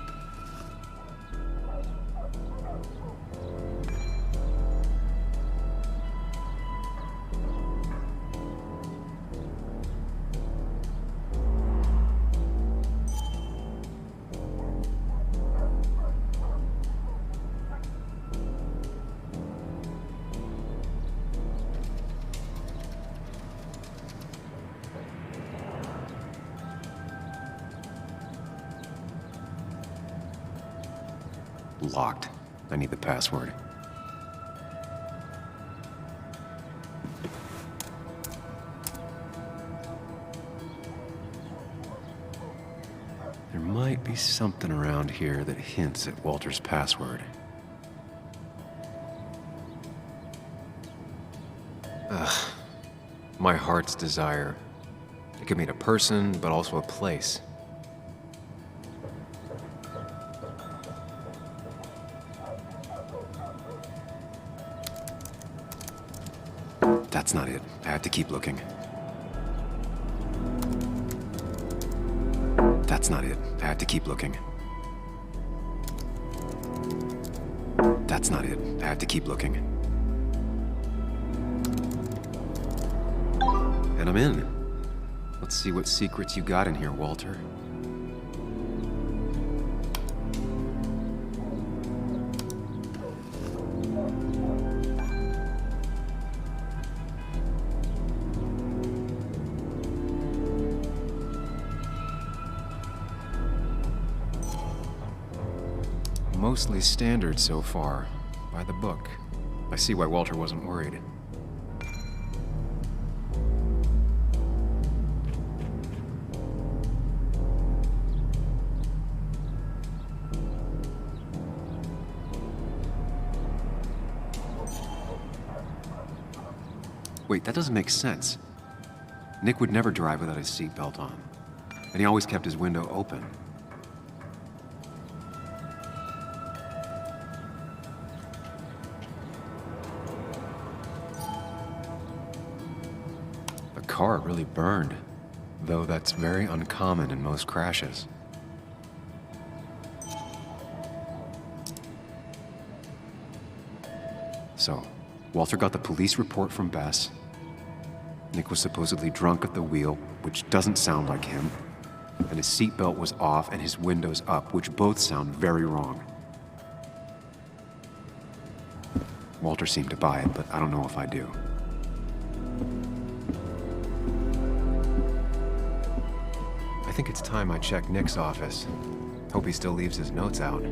Locked. I need the password. There might be something around here that hints at Walter's password. Ugh. My heart's desire. It could mean a person, but also a place. That's not it. I have to keep looking. That's not it. I have to keep looking. That's not it. I have to keep looking. And I'm in. Let's see what secrets you got in here, Walter. mostly standard so far, by the book. I see why Walter wasn't worried. Wait, that doesn't make sense. Nick would never drive without his seatbelt on. And he always kept his window open. The car really burned, though that's very uncommon in most crashes. So, Walter got the police report from Bess. Nick was supposedly drunk at the wheel, which doesn't sound like him. And his seatbelt was off and his windows up, which both sound very wrong. Walter seemed to buy it, but I don't know if I do. I think it's time I check Nick's office. Hope he still leaves his notes out.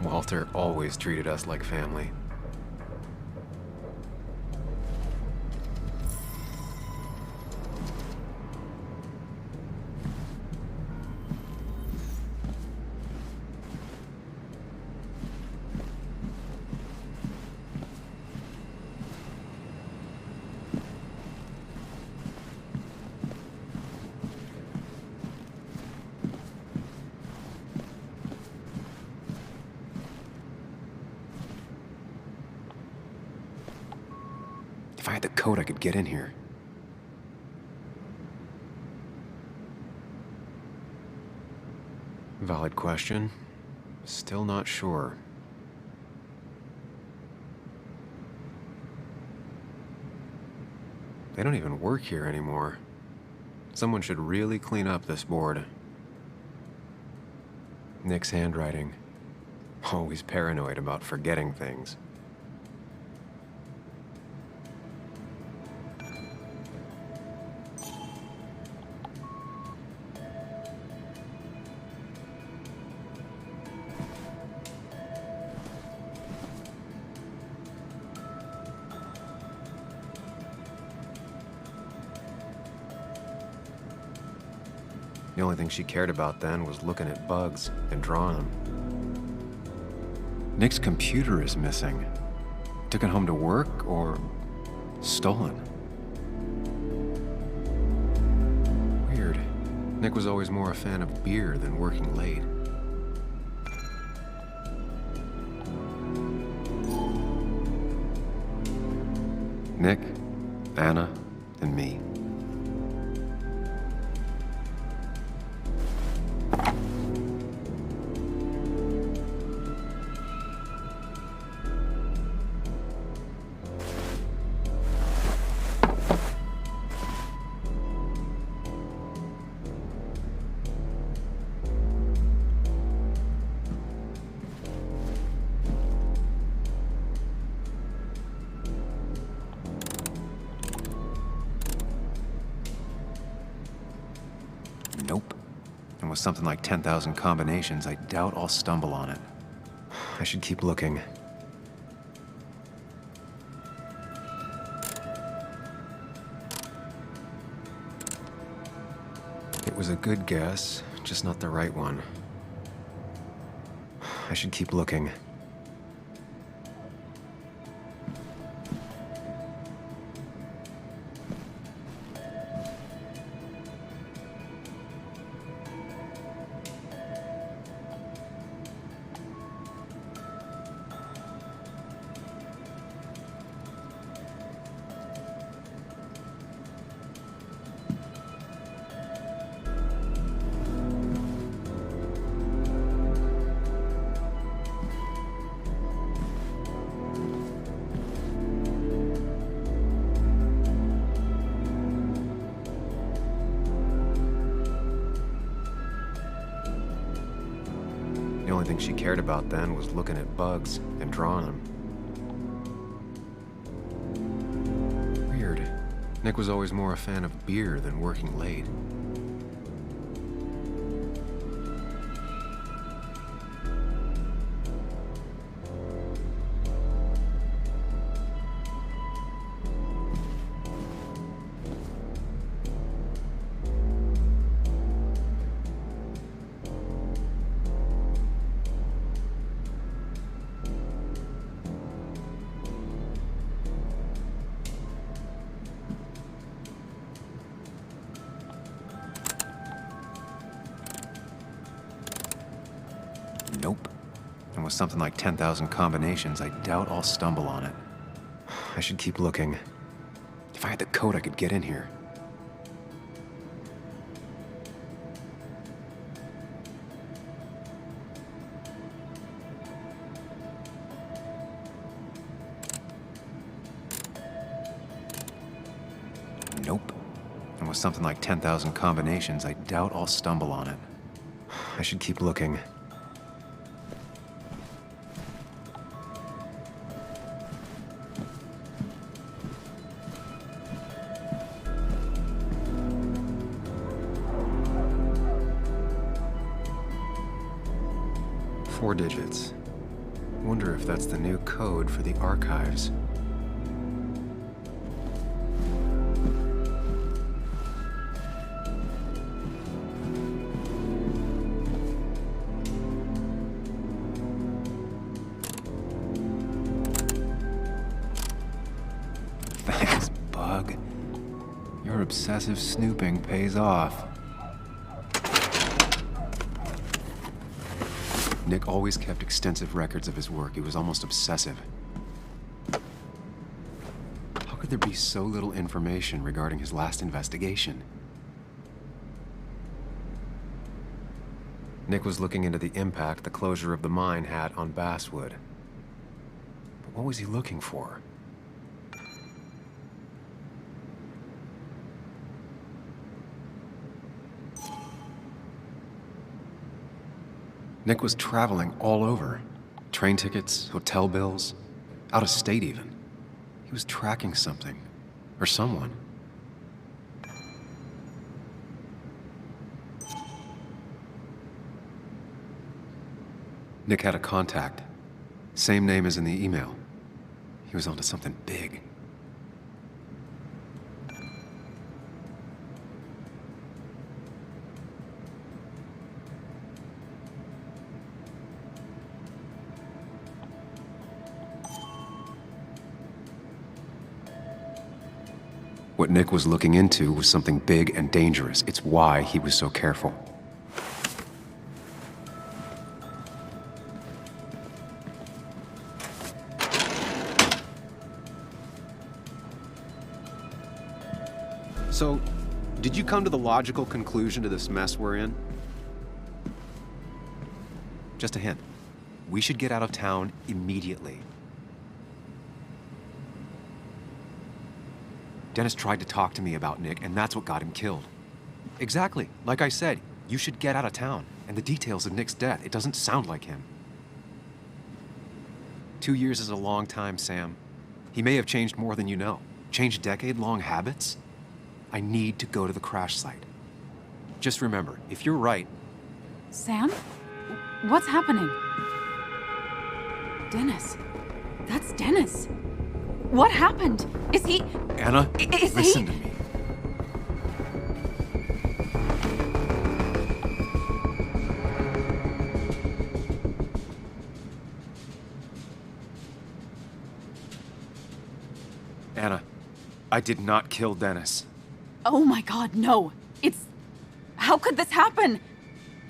Walter always treated us like family. If I had the code, I could get in here. Valid question. Still not sure. They don't even work here anymore. Someone should really clean up this board. Nick's handwriting. Always paranoid about forgetting things. The only thing she cared about then was looking at bugs and drawing them. Nick's computer is missing. Took it home to work or stolen. Weird. Nick was always more a fan of beer than working late. Nick, Anna, and me. Nope. And with something like 10,000 combinations, I doubt I'll stumble on it. I should keep looking. It was a good guess, just not the right one. I should keep looking. she cared about then was looking at bugs and drawing them. Weird. Nick was always more a fan of beer than working late. Nope. And with something like 10,000 combinations, I doubt I'll stumble on it. I should keep looking. If I had the code, I could get in here. Nope. And with something like 10,000 combinations, I doubt I'll stumble on it. I should keep looking. Four digits. Wonder if that's the new code for the archives. Thanks, Bug. Your obsessive snooping pays off. Nick always kept extensive records of his work. He was almost obsessive. How could there be so little information regarding his last investigation? Nick was looking into the impact the closure of the mine had on Basswood. But what was he looking for? Nick was traveling all over. Train tickets, hotel bills, out of state even. He was tracking something, or someone. Nick had a contact. Same name as in the email. He was onto something big. What Nick was looking into was something big and dangerous. It's why he was so careful. So, did you come to the logical conclusion to this mess we're in? Just a hint. We should get out of town immediately. Dennis tried to talk to me about Nick, and that's what got him killed. Exactly. Like I said, you should get out of town. And the details of Nick's death, it doesn't sound like him. 2 years is a long time, Sam. He may have changed more than you know. Changed decade-long habits? I need to go to the crash site. Just remember, if you're right... Sam? What's happening? Dennis. That's Dennis. What happened? Is he... Anna, listen to me. Anna, I did not kill Dennis. Oh my God, no. It's... How could this happen?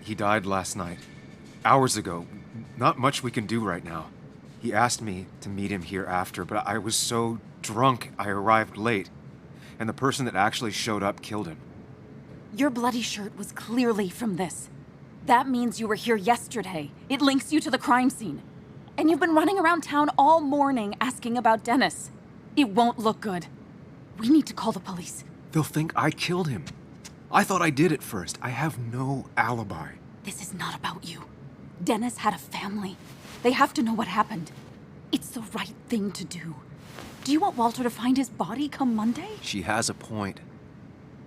He died last night. Hours ago. Not much we can do right now. He asked me to meet him here after, but I was so drunk I arrived late. And the person that actually showed up killed him. Your bloody shirt was clearly from this. That means you were here yesterday. It links you to the crime scene. And you've been running around town all morning asking about Dennis. It won't look good. We need to call the police. They'll think I killed him. I thought I did at first. I have no alibi. This is not about you. Dennis had a family. They have to know what happened. It's the right thing to do. Do you want Walter to find his body come Monday? She has a point.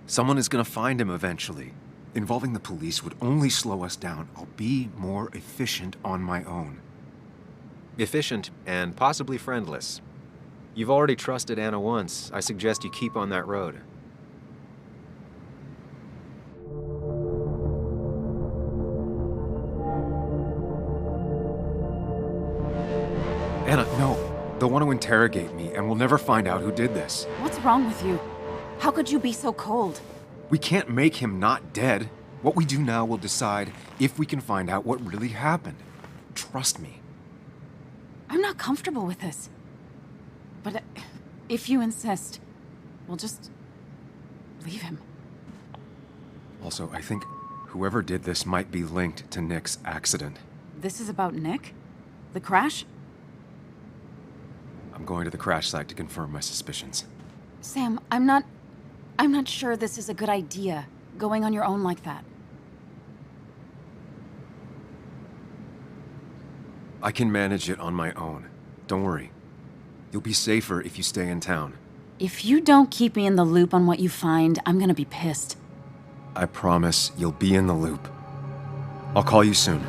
Someone is gonna find him eventually. Involving the police would only slow us down. I'll be more efficient on my own. Efficient and possibly friendless. You've already trusted Anna once. I suggest you keep on that road. Anna, no. They'll want to interrogate me, and we'll never find out who did this. What's wrong with you? How could you be so cold? We can't make him not dead. What we do now will decide if we can find out what really happened. Trust me. I'm not comfortable with this. But if you insist, we'll just leave him. Also, I think whoever did this might be linked to Nick's accident. This is about Nick? The crash? I'm going to the crash site to confirm my suspicions. Sam, I'm not sure this is a good idea, going on your own like that. I can manage it on my own. Don't worry. You'll be safer if you stay in town. If you don't keep me in the loop on what you find, I'm gonna be pissed. I promise you'll be in the loop. I'll call you soon.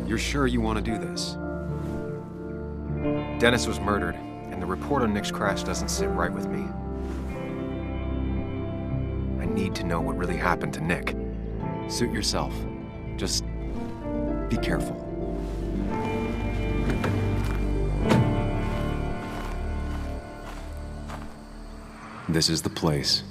You're sure you want to do this? Dennis was murdered, and the report on Nick's crash doesn't sit right with me. I need to know what really happened to Nick. Suit yourself. Just be careful. This is the place.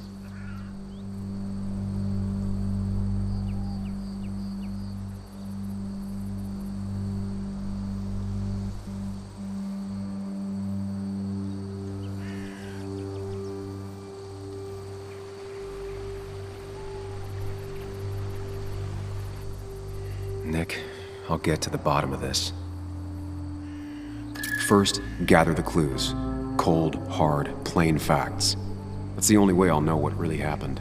Nick, I'll get to the bottom of this. First, gather the clues. Cold, hard, plain facts. That's the only way I'll know what really happened.